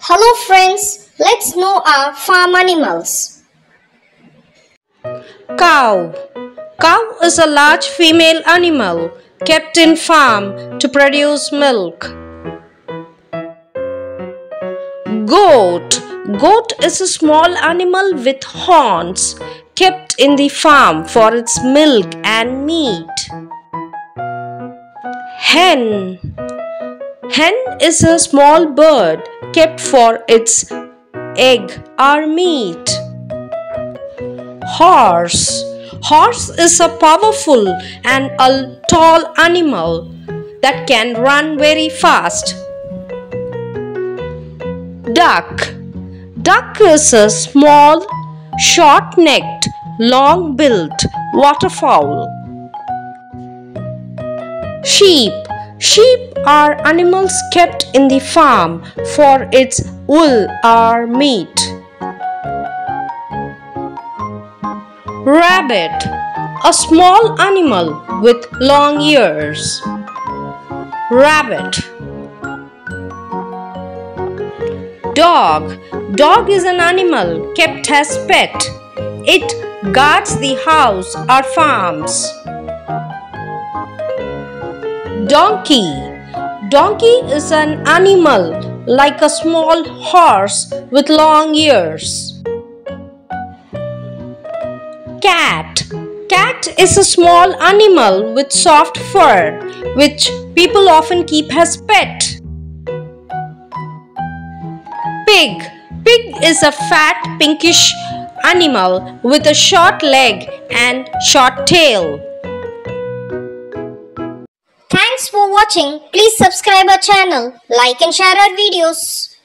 Hello friends, let's know our farm animals. Cow. Cow is a large female animal kept in farm to produce milk. Goat. Goat is a small animal with horns kept in the farm for its milk and meat. Hen. Hen is a small bird kept for its egg or meat. Horse. Horse is a powerful and a tall animal that can run very fast. Duck. Duck is a small, short-necked, long-billed waterfowl. Sheep. Sheep are animals kept in the farm for its wool or meat. Rabbit. A small animal with long ears. Rabbit. Dog. Dog is an animal kept as pet. It guards the house or farms. Donkey. Donkey is an animal like a small horse with long ears. Cat. Cat is a small animal with soft fur which people often keep as pet. Pig. Pig is a fat pinkish animal with a short leg and short tail. Thanks for watching. Please subscribe our channel, like and share our videos.